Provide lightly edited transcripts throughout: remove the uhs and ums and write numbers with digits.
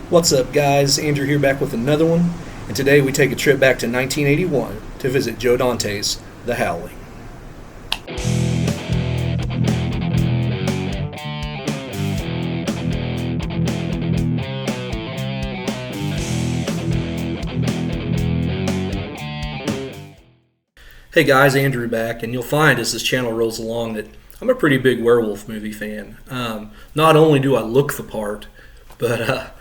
What's up, guys? Andrew here back with another one, and today we take a trip back to 1981 to visit Joe Dante's The Howling. Hey guys, Andrew back, and you'll find as this channel rolls along that I'm a pretty big werewolf movie fan. Not only do I look the part, but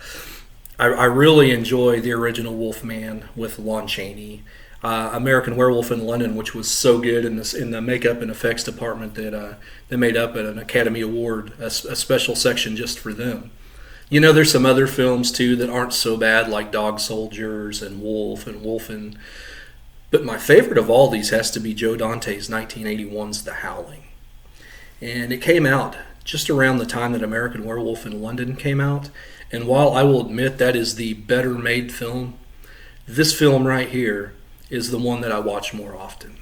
I really enjoy the original Wolfman with Lon Chaney, American Werewolf in London, which was so good in the makeup and effects department that they made up an Academy Award, a special section just for them. You know, there's some other films too that aren't so bad, like Dog Soldiers and Wolf and Wolfen. But my favorite of all these has to be Joe Dante's 1981's The Howling. And it came out just around the time that American Werewolf in London came out. And while I will admit that is the better made film, this film right here is the one that I watch more often.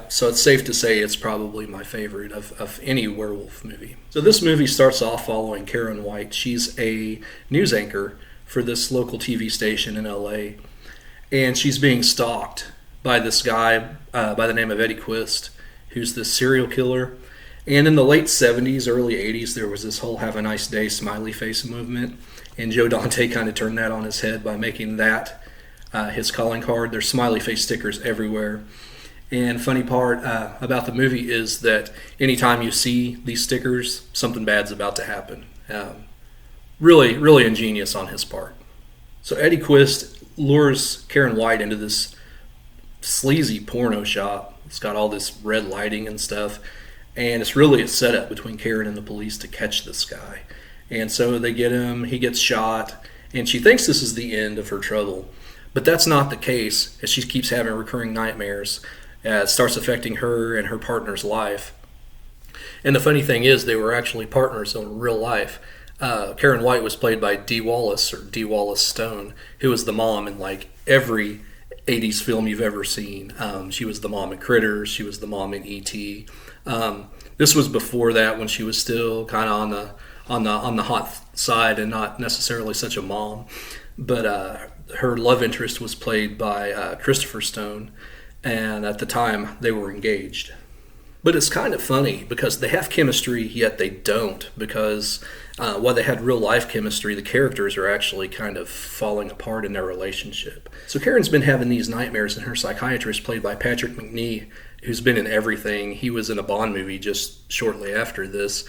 So it's safe to say it's probably my favorite of any werewolf movie. So this movie starts off following Karen White. She's a news anchor for this local TV station in LA. And she's being stalked by this guy by the name of Eddie Quist, who's this serial killer. And in the late 70s, early 80s, there was this whole have a nice day smiley face movement. And Joe Dante kind of turned that on his head by making that his calling card. There's smiley face stickers everywhere. And funny part about the movie is that anytime you see these stickers, something bad's about to happen. Really, really ingenious on his part. So Eddie Quist lures Karen White into this sleazy porno shop. It's got all this red lighting and stuff. And it's really a setup between Karen and the police to catch this guy. And so they get him, he gets shot, and she thinks this is the end of her trouble. But that's not the case, as she keeps having recurring nightmares. It starts affecting her and her partner's life. And the funny thing is, they were actually partners in real life. Karen White was played by Dee Wallace, or Dee Wallace Stone, who was the mom in like every 80s film you've ever seen. She was the mom in Critters, she was the mom in E.T. This was before that, when she was still kind of on the hot side and not necessarily such a mom. But her love interest was played by Christopher Stone, and at the time they were engaged. But it's kind of funny because they have chemistry, yet they don't, because while they had real life chemistry, the characters are actually kind of falling apart in their relationship. So Karen's been having these nightmares, and her psychiatrist, played by Patrick Macnee, who's been in everything, he was in a Bond movie just shortly after this,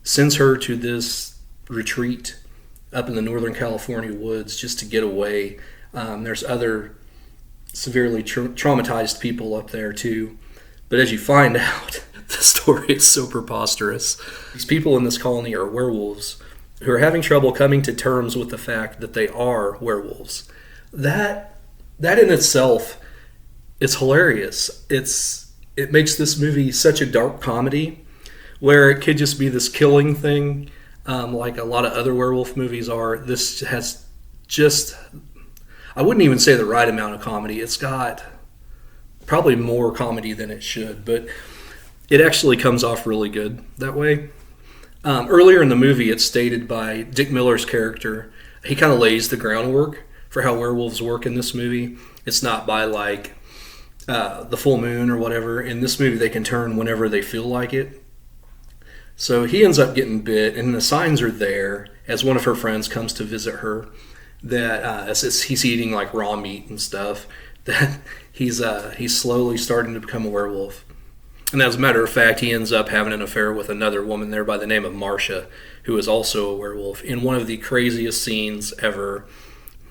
sends her to this retreat up in the Northern California woods just to get away. There's other severely traumatized people up there too. But as you find out, the story is so preposterous. These people in this colony are werewolves who are having trouble coming to terms with the fact that they are werewolves. That in itself is hilarious. It makes this movie such a dark comedy, where it could just be this killing thing, like a lot of other werewolf movies are. This has just, I wouldn't even say the right amount of comedy. It's got probably more comedy than it should, but it actually comes off really good that way. Earlier in the movie, it's stated by Dick Miller's character, he kind of lays the groundwork for how werewolves work in this movie. It's not by like the full moon or whatever. In this movie, they can turn whenever they feel like it. So he ends up getting bit, and the signs are there as one of her friends comes to visit her that as he's eating like raw meat and stuff, that he's slowly starting to become a werewolf. And as a matter of fact, he ends up having an affair with another woman there by the name of Marcia, who is also a werewolf, in one of the craziest scenes ever,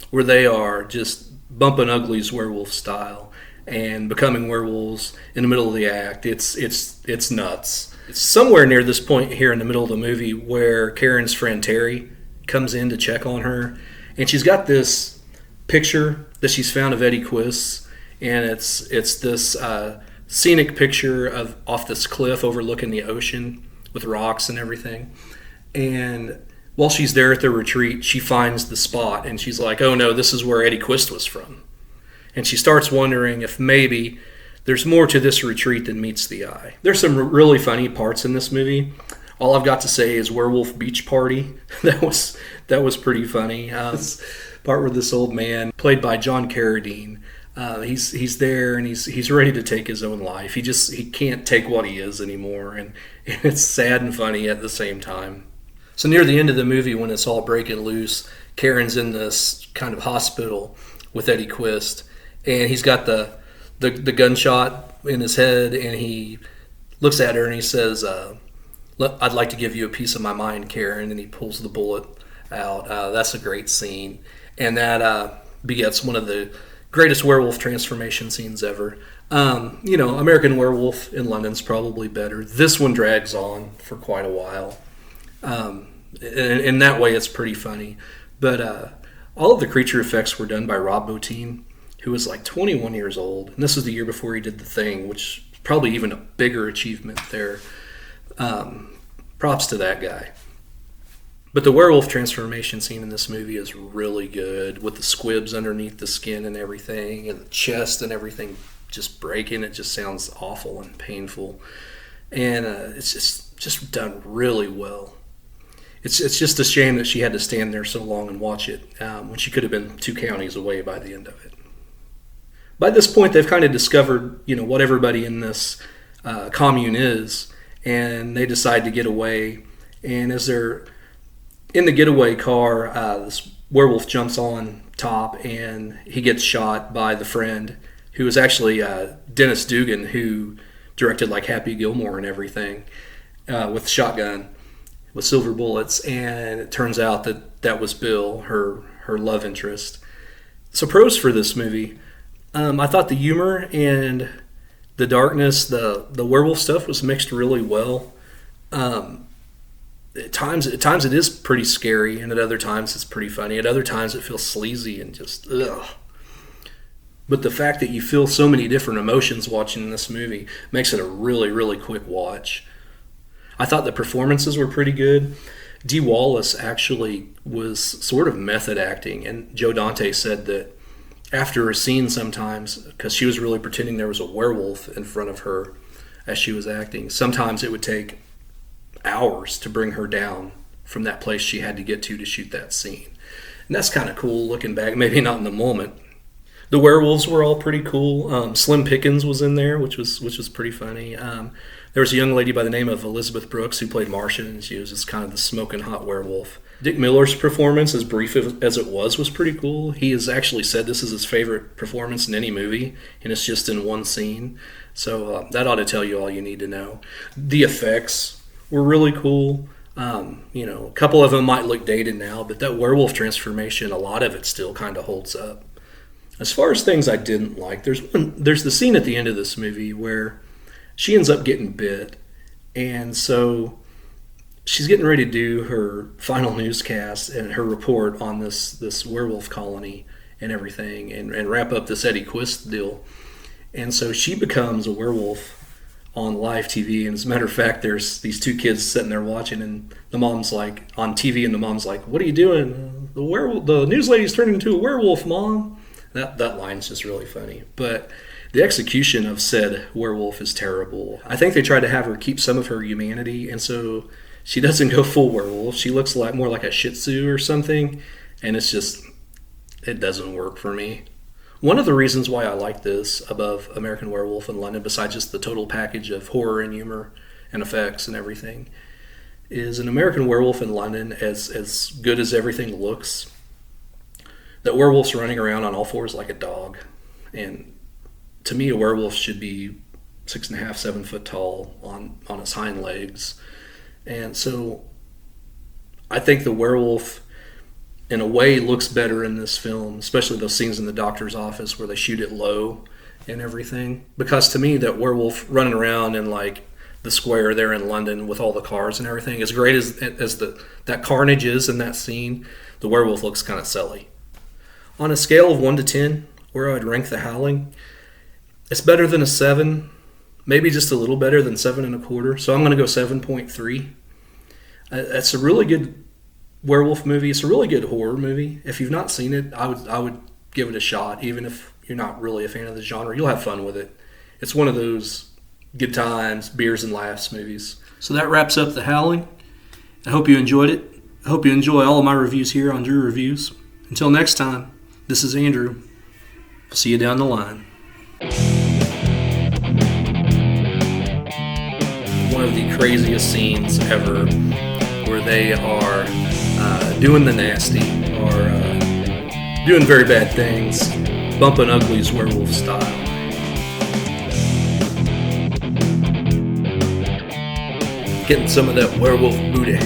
where they are just bumping uglies werewolf style and becoming werewolves in the middle of the act. It's nuts. It's somewhere near this point here in the middle of the movie where Karen's friend Terry comes in to check on her, and she's got this picture that she's found of Eddie Quist, and it's this scenic picture of off this cliff overlooking the ocean with rocks and everything. And while she's there at the retreat, she finds the spot, and she's like, oh no, this is where Eddie Quist was from. And she starts wondering if maybe there's more to this retreat than meets the eye. There's some really funny parts in this movie. All I've got to say is Werewolf Beach Party. That was pretty funny. This part where this old man, played by John Carradine, he's there and he's ready to take his own life. He can't take what he is anymore, and it's sad and funny at the same time. So near the end of the movie, when it's all breaking loose, Karen's in this kind of hospital with Eddie Quist, and he's got the gunshot in his head, and he looks at her and he says, I'd like to give you a piece of my mind, Karen, and he pulls the bullet out. That's a great scene, and that begets one of the greatest werewolf transformation scenes ever. American Werewolf in London's probably better. This one drags on for quite a while. In that way, it's pretty funny. But all of the creature effects were done by Rob Bottin, who was like 21 years old. And this was the year before he did The Thing, which is probably even a bigger achievement there. Props to that guy. But the werewolf transformation scene in this movie is really good, with the squibs underneath the skin and everything, and the chest and everything just breaking. It just sounds awful and painful. And it's just done really well. It's just a shame that she had to stand there so long and watch it when she could have been 2 counties away by the end of it. By this point, they've kind of discovered, what everybody in this commune is, and they decide to get away. And as they're in the getaway car, this werewolf jumps on top, and he gets shot by the friend, who is actually Dennis Dugan, who directed like Happy Gilmore and everything, with a shotgun with silver bullets. And it turns out that was Bill, her love interest. So pros for this movie. I thought the humor and the darkness, the werewolf stuff was mixed really well. At times it is pretty scary, and at other times it's pretty funny. At other times it feels sleazy and just ugh. But the fact that you feel so many different emotions watching this movie makes it a really, really quick watch. I thought the performances were pretty good. Dee Wallace actually was sort of method acting, and Joe Dante said that after a scene sometimes, because she was really pretending there was a werewolf in front of her as she was acting, sometimes it would take hours to bring her down from that place she had to get to shoot that scene. And that's kind of cool looking back, maybe not in the moment. The werewolves were all pretty cool. Slim Pickens was in there, which was pretty funny. There was a young lady by the name of Elizabeth Brooks who played Marcia, and she was just kind of the smoking hot werewolf. Dick Miller's performance, as brief as it was pretty cool. He has actually said this is his favorite performance in any movie, and it's just in one scene. So that ought to tell you all you need to know. The effects were really cool. A couple of them might look dated now, but that werewolf transformation, a lot of it still kind of holds up. As far as things I didn't like, there's the scene at the end of this movie where she ends up getting bit, and so she's getting ready to do her final newscast and her report on this werewolf colony and everything, and wrap up this Eddie Quist deal. And so she becomes a werewolf on live TV, and as a matter of fact, there's these 2 kids sitting there watching, and the mom's like on TV, and the mom's like, "What are you doing? The news lady's turning into a werewolf, Mom." That line's just really funny. But the execution of said werewolf is terrible. I think they tried to have her keep some of her humanity, and so she doesn't go full werewolf. She looks more like a Shih Tzu or something, and it doesn't work for me. One of the reasons why I like this above American Werewolf in London, besides just the total package of horror and humor and effects and everything, is an American Werewolf in London, as good as everything looks, that werewolf's running around on all fours like a dog. And to me, a werewolf should be 6.5, 7 foot tall on his hind legs. And so I think the werewolf, in a way, looks better in this film, especially those scenes in the doctor's office where they shoot it low and everything. Because to me, that werewolf running around in like the square there in London with all the cars and everything, as great as that carnage is in that scene, the werewolf looks kind of silly. On a scale of 1 to 10, where I'd rank the Howling, it's better than a 7, maybe just a little better than 7.25. So I'm going to go 7.3. It's a really good werewolf movie. It's a really good horror movie. If you've not seen it, I would give it a shot, even if you're not really a fan of the genre. You'll have fun with it. It's one of those good times, beers and laughs movies. So that wraps up The Howling. I hope you enjoyed it. I hope you enjoy all of my reviews here on Drew Reviews. Until next time, this is Andrew. See you down the line. One of the craziest scenes ever, where they are doing the nasty, or doing very bad things, bumping uglies werewolf style. Getting some of that werewolf booty.